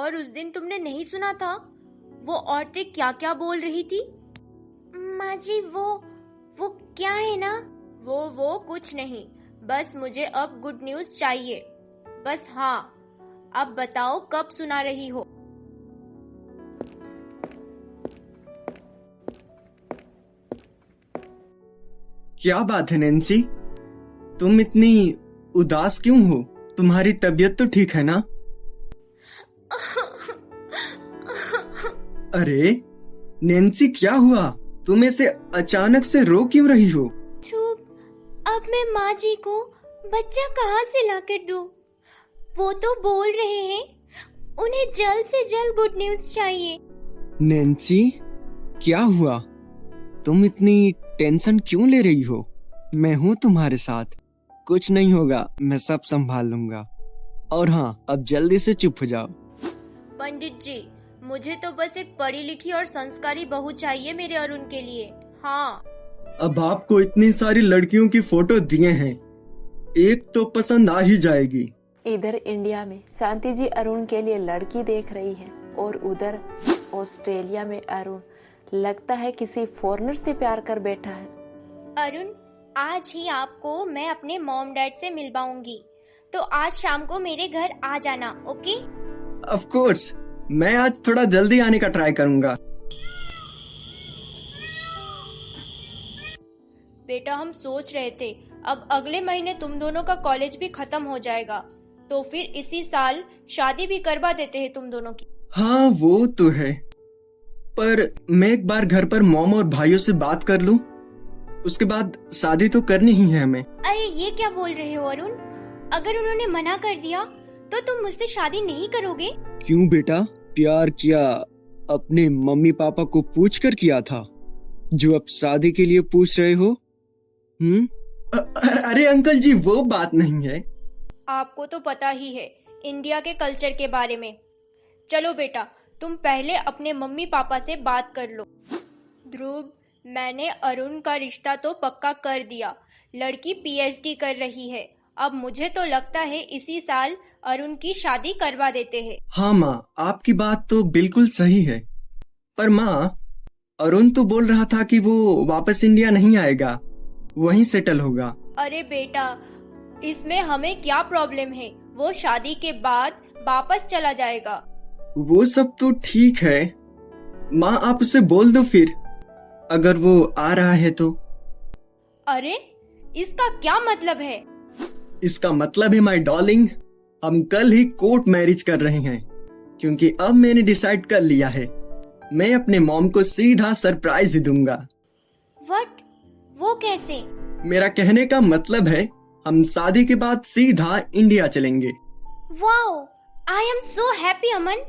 और उस दिन तुमने नहीं सुना था वो औरतें क्या क्या बोल रही थी? माँ जी वो क्या है ना? वो कुछ नहीं, बस मुझे अब गुड न्यूज चाहिए। बस हाँ, अब बताओ कब सुना रही हो? क्या बात है नैन्सी, तुम इतनी उदास क्यों हो? तुम्हारी तबीयत तो ठीक है ना? अरे नैन्सी, क्या हुआ? तुम ऐसे अचानक से रो क्यों रही हो? ध्रुव, अब मैं माँ जी को बच्चा कहाँ से लाकर दूँ? वो तो बोल रहे हैं उन्हें जल्द से जल्द गुड न्यूज चाहिए। नैन्सी, क्या हुआ? तुम इतनी टेंशन क्यों ले रही हो? मैं हूँ तुम्हारे साथ, कुछ नहीं होगा, मैं सब संभाल लूंगा। और हाँ, अब जल्दी से चुप हो जाओ। पंडित जी, मुझे तो बस एक पढ़ी लिखी और संस्कारी बहू चाहिए मेरे अरुण के लिए। हाँ। अब आपको इतनी सारी लड़कियों की फोटो दिए हैं, एक तो पसंद आ ही जाएगी। इधर इंडिया में शांति जी अरुण के लिए लड़की देख रही है और उधर ऑस्ट्रेलिया में अरुण लगता है किसी फॉरेनर से प्यार कर बैठा है। अरुण, आज ही आपको मैं अपने मॉम डैड से मिलवाऊंगी, तो आज शाम को मेरे घर आ जाना, ओके? ऑफ कोर्स, मैं आज थोड़ा जल्दी आने का ट्राई करूंगा। बेटा, हम सोच रहे थे अब अगले महीने तुम दोनों का कॉलेज भी खत्म हो जाएगा, तो फिर इसी साल शादी भी करवा देते हैं तुम दोनों की। हाँ वो तो है, पर मैं एक बार घर पर मॉम और भाइयों से बात कर लूं, उसके बाद शादी तो करनी ही है हमें। अरे ये क्या बोल रहे हो अरुण? अगर उन्होंने मना कर दिया तो तुम मुझसे शादी नहीं करोगे? क्यों बेटा, प्यार किया अपने मम्मी पापा को पूछ कर किया था, जो अब शादी के लिए पूछ रहे हो? अरे अंकल जी, वो बात नहीं है। आपको तो पता ही है इंडिया के कल्चर के बारे में। चलो बेटा, तुम पहले अपने मम्मी पापा से बात कर लो। ध्रुव, मैंने अरुण का रिश्ता तो पक्का कर दिया, लड़की पीएचडी कर रही है। अब मुझे तो लगता है इसी साल अरुण की शादी करवा देते हैं। हाँ माँ, आपकी बात तो बिल्कुल सही है, पर माँ, अरुण तो बोल रहा था कि वो वापस इंडिया नहीं आएगा, वहीं सेटल होगा। अरे बेटा, इसमें हमें क्या प्रॉब्लम है? वो शादी के बाद वापस चला जाएगा। वो सब तो ठीक है माँ, आप उसे बोल दो फिर, अगर वो आ रहा है तो। अरे इसका क्या मतलब है? इसका मतलब है माय डार्लिंग, हम कल ही कोर्ट मैरिज कर रहे हैं, क्योंकि अब मैंने डिसाइड कर लिया है, मैं अपने मॉम को सीधा सरप्राइज ही दूंगा। व्हाट? वो कैसे? मेरा कहने का मतलब है, हम शादी के बाद सीधा इंडिया चलेंगे। Wow, I am so happy Aman.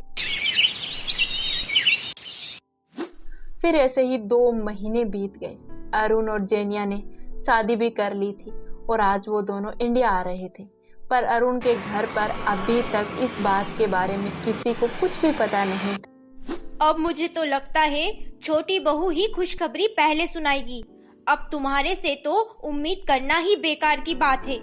फिर ऐसे ही 2 महीने बीत गए। अरुण और जेनिया ने शादी भी कर ली थी और आज वो दोनों इंडिया आ रहे थे, पर अरुण के घर पर अभी तक इस बात के बारे में किसी को कुछ भी पता नहीं था। अब मुझे तो लगता है छोटी बहू ही खुशखबरी पहले सुनाएगी। अब तुम्हारे से तो उम्मीद करना ही बेकार की बात है।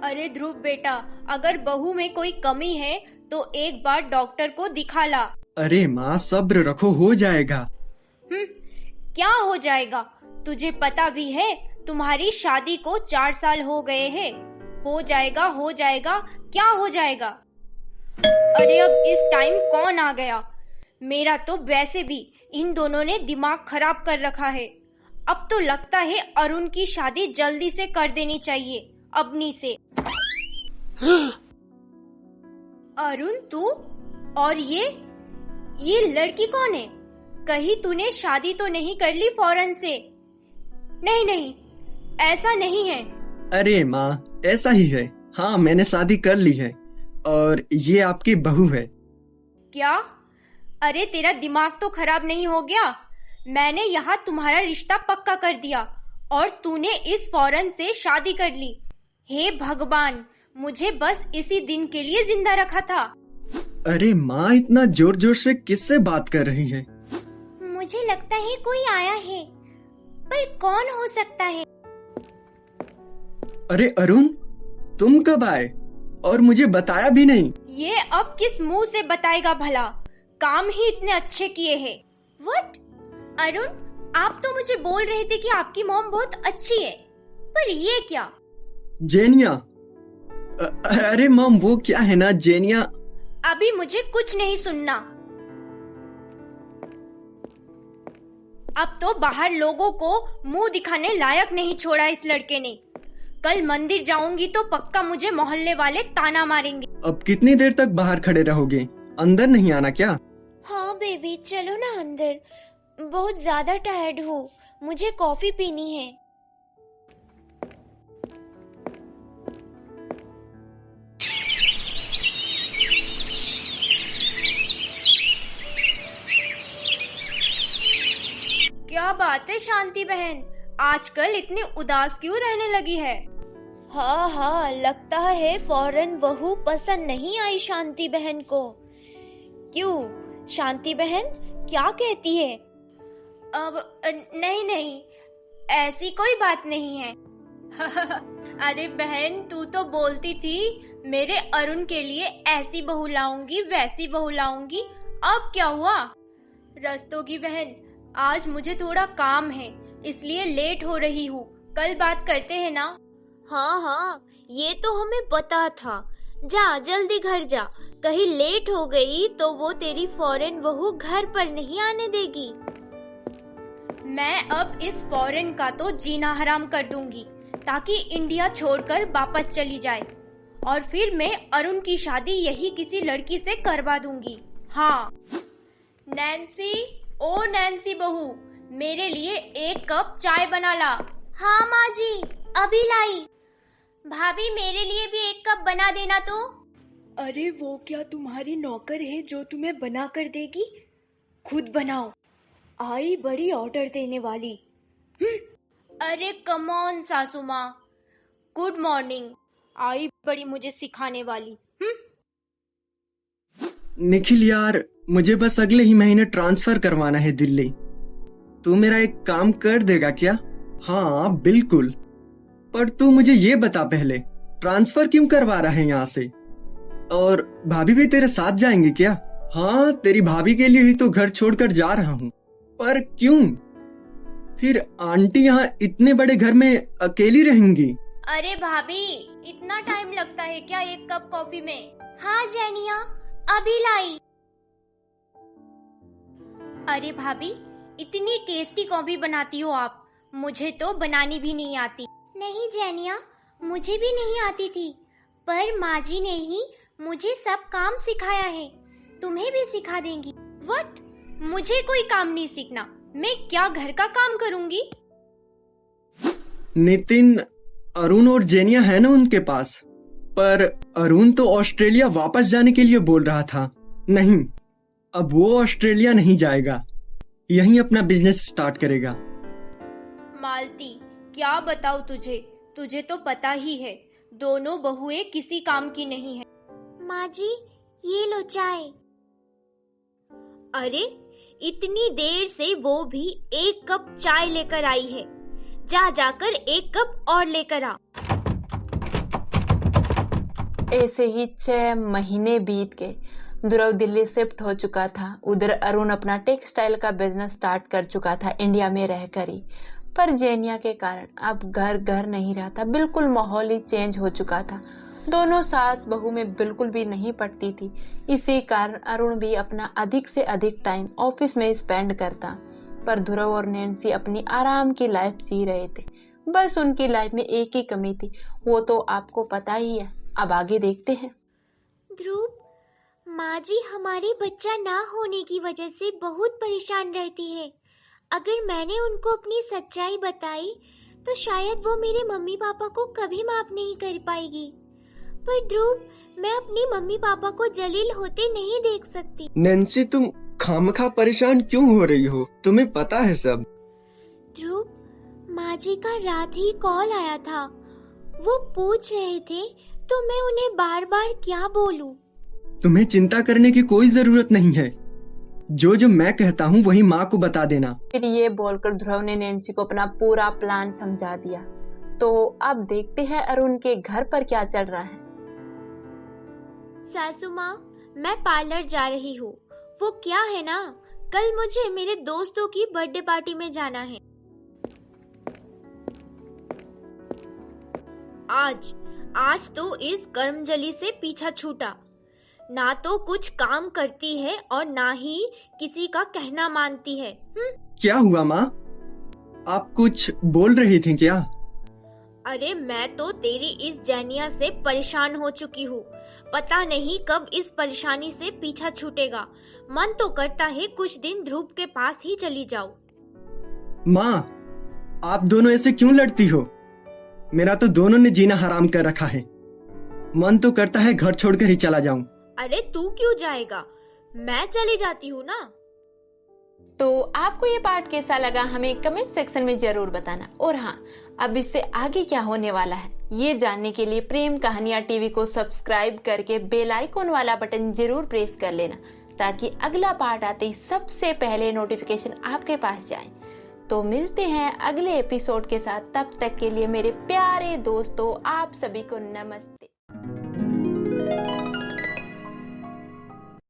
अरे ध्रुव बेटा, अगर बहू में कोई कमी है तो एक बार डॉक्टर को दिखा ला। अरे माँ, सब्र रखो, हो जाएगा। क्या हो जाएगा? तुझे पता भी है तुम्हारी शादी को 4 साल हो गए हैं। हो जाएगा हो जाएगा, क्या हो जाएगा? अरे अब इस टाइम कौन आ गया? मेरा तो वैसे भी इन दोनों ने दिमाग खराब कर रखा है। अब तो लगता है अरुण की शादी जल्दी से कर देनी चाहिए अपनी से। अरुण, तू? और ये लड़की कौन है? कहीं तूने शादी तो नहीं कर ली फौरन से? नहीं नहीं, ऐसा नहीं है। अरे माँ, ऐसा ही है, हाँ मैंने शादी कर ली है, और ये आपकी बहू है। क्या? अरे तेरा दिमाग तो खराब नहीं हो गया? मैंने यहाँ तुम्हारा रिश्ता पक्का कर दिया और तूने इस फौरन से शादी कर ली। हे भगवान, मुझे बस इसी दिन के लिए जिंदा रखा था। अरे माँ, इतना जोर जोर से किससे बात कर रही है? मुझे लगता है कोई आया है, पर कौन हो सकता है? अरे अरुण, तुम कब आए और मुझे बताया भी नहीं? ये अब किस मुंह से बताएगा भला? काम ही इतने अच्छे किए हैं। व्हाट? अरुण, आप तो मुझे बोल रहे थे कि आपकी मॉम बहुत अच्छी है, पर ये क्या? जेनिया, अरे मॉम, वो क्या है ना जेनिया। अभी मुझे कुछ नहीं सुनना। अब तो बाहर लोगों को मुंह दिखाने लायक नहीं छोड़ा इस लड़के ने। कल मंदिर जाऊंगी तो पक्का मुझे मोहल्ले वाले ताना मारेंगे। अब कितनी देर तक बाहर खड़े रहोगे? अंदर नहीं आना क्या? हाँ बेबी, चलो ना अंदर। बहुत ज्यादा टायर्ड हूँ, मुझे कॉफी पीनी है। क्या बात है शांति बहन, आजकल इतनी उदास क्यों रहने लगी है? हाँ हाँ, लगता है फॉरेन बहू पसंद नहीं आई शांति बहन को। क्यों शांति बहन, क्या कहती है? अब नहीं नहीं, ऐसी कोई बात नहीं है। अरे बहन, तू तो बोलती थी मेरे अरुण के लिए ऐसी बहू लाऊंगी वैसी बहू लाऊंगी, अब क्या हुआ? रस्तों की बहन, आज मुझे थोड़ा काम है इसलिए लेट हो रही हूँ, कल बात करते हैं ना? हाँ हाँ, ये तो हमें पता था। जा जल्दी घर जा, कहीं लेट हो गई तो वो तेरी फॉरेन बहू घर पर नहीं आने देगी। मैं अब इस फॉरेन का तो जीना हराम कर दूंगी ताकि इंडिया छोड़कर वापस चली जाए, और फिर मैं अरुण की शादी यही किसी लड़की से करवा दूंगी। हाँ नैन्सी, ओ नैन्सी बहू, मेरे लिए 1 कप चाय बना ला। हाँ माँ जी, अभी लाई। भाभी, मेरे लिए भी 1 कप बना देना तो। अरे वो क्या तुम्हारी नौकर है जो तुम्हें बना कर देगी? खुद बनाओ। आई बड़ी ऑर्डर देने वाली। अरे कम ऑन सासू माँ, गुड मॉर्निंग। आई बड़ी मुझे सिखाने वाली। निखिल यार, मुझे बस अगले ही महीने ट्रांसफर करवाना है दिल्ली। तू मेरा एक काम कर देगा क्या? हाँ बिल्कुल, पर तू मुझे ये बता पहले, ट्रांसफर क्यों करवा रहा है यहाँ से? और भाभी भी तेरे साथ जाएंगे क्या? हाँ, तेरी भाभी के लिए ही तो घर छोड़कर जा रहा हूँ, पर क्यों? फिर आंटी यहाँ इतने बड़े घर में अकेली रहेंगी। अरे भाभी, इतना टाइम लगता है क्या 1 कप कॉफी में? हाँ जेनिया, अभी लाई। अरे भाभी, इतनी टेस्टी कॉफी बनाती हो आप, मुझे तो बनानी भी नहीं आती। नहीं जेनिया, मुझे भी नहीं आती थी, पर माँ जी ने ही मुझे सब काम सिखाया है। तुम्हें भी सिखा देंगी। व्हाट? मुझे कोई काम नहीं सीखना, मैं क्या घर का काम करूंगी? नितिन, अरुण और जेनिया है ना उनके पास, पर अरुण तो ऑस्ट्रेलिया वापस जाने के लिए बोल रहा था। नहीं, अब वो ऑस्ट्रेलिया नहीं जाएगा, यहीं अपना बिजनेस स्टार्ट करेगा। मालती, क्या बताऊं तुझे, तुझे तो पता ही है दोनों बहुएं किसी काम की नहीं है। माँ जी, ये लो चाय। अरे इतनी देर से वो भी 1 कप चाय लेकर आई है, जा जाकर 1 कप और लेकर आ। ऐसे ही 6 महीने बीत गए। ध्रुव दिल्ली शिफ्ट हो चुका था, उधर अरुण अपना टेक्सटाइल का बिजनेस स्टार्ट कर चुका था इंडिया में रहकर ही। पर जेनिया के कारण अब घर घर नहीं रहा था, बिल्कुल माहौल ही चेंज हो चुका था। दोनों सास बहू में बिल्कुल भी नहीं पड़ती थी। इसी कारण अरुण भी अपना अधिक से अधिक टाइम ऑफिस में स्पेंड करता, पर ध्रुव और नैन्सी अपनी आराम की लाइफ जी रहे थे। बस उनकी लाइफ में एक ही कमी थी, वो तो आपको पता ही है। अब आगे देखते हैं। ध्रुव, माँ जी हमारी बच्चा ना होने की वजह से बहुत परेशान रहती है। अगर मैंने उनको अपनी सच्चाई बताई तो शायद वो मेरे मम्मी पापा को कभी माफ नहीं कर पाएगी। पर ध्रुव, मैं अपनी मम्मी पापा को जलील होते नहीं देख सकती। नैन्सी, तुम खामखा परेशान क्यों हो रही हो? तुम्हें पता है सब। ध्रुव, माँ जी का रात ही कॉल आया था, वो पूछ रहे थे तो मैं उन्हें बार बार क्या बोलूं? तुम्हें चिंता करने की कोई जरूरत नहीं है, जो जो मैं कहता हूँ वही माँ को बता देना। फिर ये बोलकर ध्रुव ने नैन्सी को अपना पूरा प्लान समझा दिया। तो अब देखते हैं अरुण के घर पर क्या चल रहा है। सासू माँ, मैं पार्लर जा रही हूँ। वो क्या है ना, कल मुझे मेरे दोस्तों की बर्थडे पार्टी में जाना है। आज तो इस कर्मजली से पीछा छूटा। ना तो कुछ काम करती है और ना ही किसी का कहना मानती है। क्या हुआ माँ? आप कुछ बोल रही थी क्या? अरे मैं तो तेरी इस जैनिया से परेशान हो चुकी हूँ। पता नहीं कब इस परेशानी से पीछा छूटेगा। मन तो करता है कुछ दिन ध्रुव के पास ही चली जाऊं। माँ, आप दोनों ऐसे क्यों लड़ती हो? मेरा तो दोनों ने जीना हराम कर रखा है। मन तो करता है घर छोड़कर ही चला जाऊं। अरे तू क्यों जाएगा? मैं चली जाती हूँ ना। तो आपको ये पार्ट कैसा लगा हमें कमेंट सेक्शन में जरूर बताना। और हाँ, अब इससे आगे क्या होने वाला है ये जानने के लिए प्रेम कहानियां टीवी को सब्सक्राइब करके बेल आइकॉन वाला बटन जरूर प्रेस कर लेना, ताकि अगला पार्ट आते ही सबसे पहले नोटिफिकेशन आपके पास जाए। तो मिलते हैं अगले एपिसोड के साथ। तब तक के लिए मेरे प्यारे दोस्तों, आप सभी को नमस्ते।